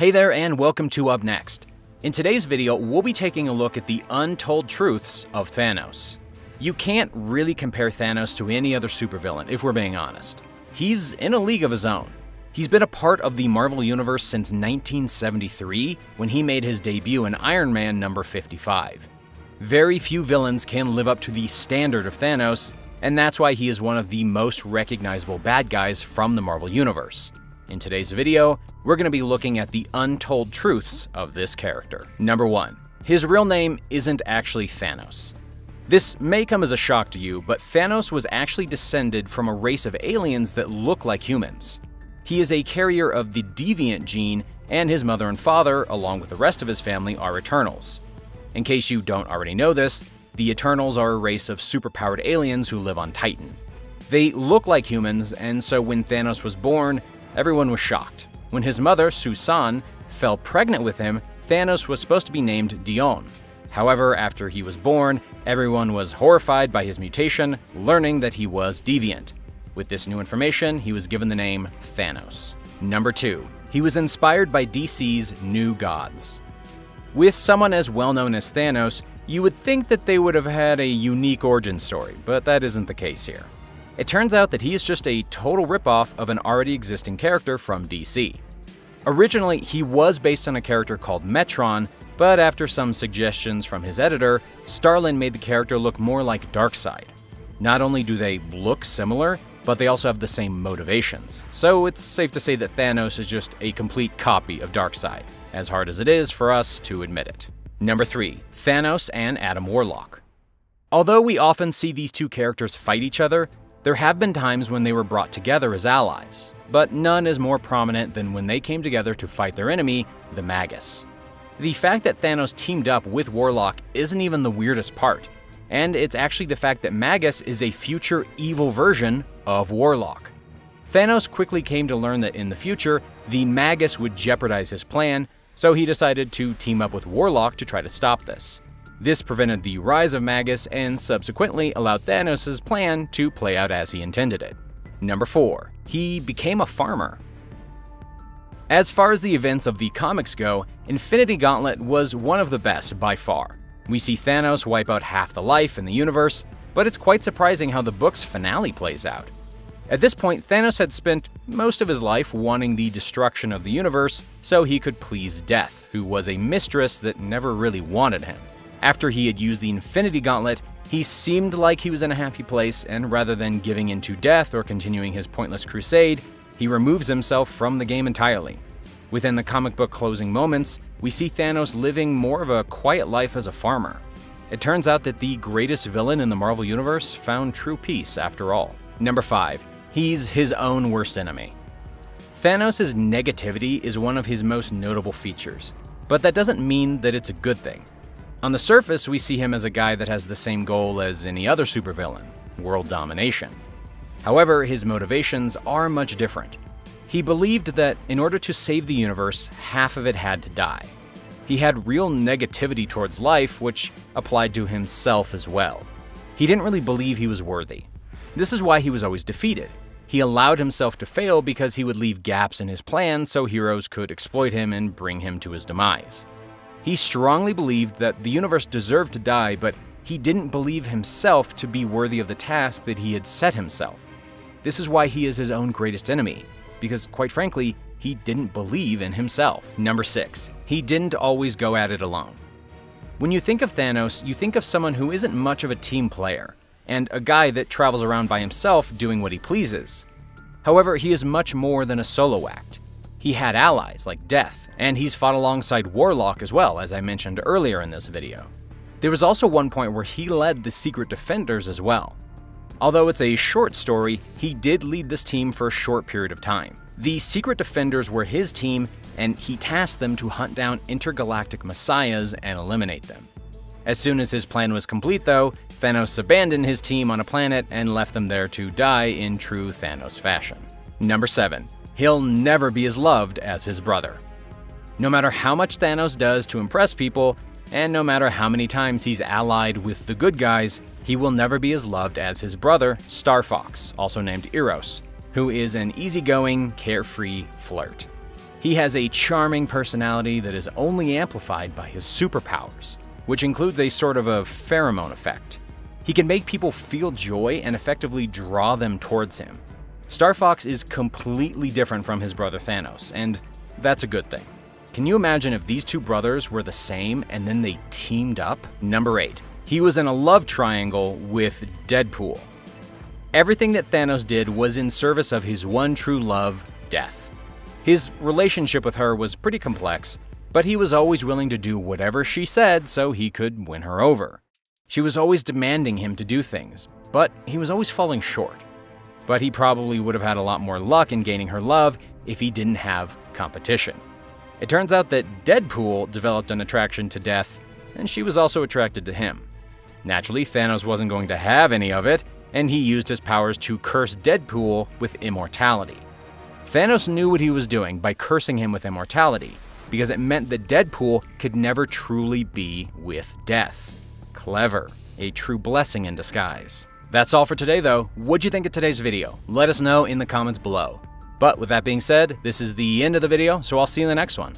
Hey there and welcome to Up Next. In today's video, we'll be taking a look at the untold truths of Thanos. You can't really compare Thanos to any other supervillain, if we're being honest. He's in a league of his own. He's been a part of the Marvel Universe since 1973, when he made his debut in Iron Man number 55. Very few villains can live up to the standard of Thanos, and that's why he is one of the most recognizable bad guys from the Marvel Universe. In today's video, we're going to be looking at the untold truths of this character. Number 1. His real name isn't actually Thanos. This may come as a shock to you, but Thanos was actually descended from a race of aliens that look like humans. He is a carrier of the deviant gene, and his mother and father, along with the rest of his family, are Eternals. In case you don't already know this, the Eternals are a race of superpowered aliens who live on Titan. They look like humans, and so when Thanos was born, everyone was shocked. When his mother, Susan, fell pregnant with him, Thanos was supposed to be named Dion. However, after he was born, everyone was horrified by his mutation, learning that he was deviant. With this new information, he was given the name Thanos. Number 2. He was inspired by DC's New Gods. With someone as well-known as Thanos, you would think that they would have had a unique origin story, but that isn't the case here. It turns out that he is just a total ripoff of an already existing character from DC. Originally, he was based on a character called Metron, but after some suggestions from his editor, Starlin made the character look more like Darkseid. Not only do they look similar, but they also have the same motivations. So it's safe to say that Thanos is just a complete copy of Darkseid, as hard as it is for us to admit it. Number 3. Thanos and Adam Warlock. Although we often see these two characters fight each other, there have been times when they were brought together as allies, but none is more prominent than when they came together to fight their enemy, the Magus. The fact that Thanos teamed up with Warlock isn't even the weirdest part, and it's actually the fact that Magus is a future evil version of Warlock. Thanos quickly came to learn that in the future, the Magus would jeopardize his plan, so he decided to team up with Warlock to try to stop this. This prevented the rise of Magus and subsequently allowed Thanos' plan to play out as he intended it. Number 4. He became a farmer. As far as the events of the comics go, Infinity Gauntlet was one of the best by far. We see Thanos wipe out half the life in the universe, but it's quite surprising how the book's finale plays out. At this point, Thanos had spent most of his life wanting the destruction of the universe so he could please Death, who was a mistress that never really wanted him. After he had used the Infinity Gauntlet, he seemed like he was in a happy place, and rather than giving in to Death or continuing his pointless crusade, he removes himself from the game entirely. Within the comic book closing moments, we see Thanos living more of a quiet life as a farmer. It turns out that the greatest villain in the Marvel Universe found true peace after all. Number 5. He's his own worst enemy. Thanos' negativity is one of his most notable features, but that doesn't mean that it's a good thing. On the surface, we see him as a guy that has the same goal as any other supervillain, world domination. However, his motivations are much different. He believed that in order to save the universe, half of it had to die. He had real negativity towards life, which applied to himself as well. He didn't really believe he was worthy. This is why he was always defeated. He allowed himself to fail because he would leave gaps in his plan so heroes could exploit him and bring him to his demise. He strongly believed that the universe deserved to die, but he didn't believe himself to be worthy of the task that he had set himself. This is why he is his own greatest enemy, because quite frankly, he didn't believe in himself. Number 6. He didn't always go at it alone. When you think of Thanos, you think of someone who isn't much of a team player, and a guy that travels around by himself doing what he pleases. However, he is much more than a solo act. He had allies like Death, and he's fought alongside Warlock as well, as I mentioned earlier in this video. There was also one point where he led the Secret Defenders as well. Although it's a short story, he did lead this team for a short period of time. The Secret Defenders were his team, and he tasked them to hunt down intergalactic messiahs and eliminate them. As soon as his plan was complete though, Thanos abandoned his team on a planet and left them there to die in true Thanos fashion. Number 7. He'll never be as loved as his brother. No matter how much Thanos does to impress people, and no matter how many times he's allied with the good guys, he will never be as loved as his brother, Star Fox, also named Eros, who is an easygoing, carefree flirt. He has a charming personality that is only amplified by his superpowers, which includes a sort of a pheromone effect. He can make people feel joy and effectively draw them towards him. Star Fox is completely different from his brother Thanos, and that's a good thing. Can you imagine if these two brothers were the same and then they teamed up? Number 8. He was in a love triangle with Deadpool. Everything that Thanos did was in service of his one true love, death. His relationship with her was pretty complex, but he was always willing to do whatever she said so he could win her over. She was always demanding him to do things, but he was always falling short. But he probably would have had a lot more luck in gaining her love if he didn't have competition. It turns out that Deadpool developed an attraction to death, and she was also attracted to him. Naturally, Thanos wasn't going to have any of it, and he used his powers to curse Deadpool with immortality. Thanos knew what he was doing by cursing him with immortality, because it meant that Deadpool could never truly be with death. Clever. A true blessing in disguise. That's all for today though. What'd you think of today's video? Let us know in the comments below. But with that being said, this is the end of the video, so I'll see you in the next one.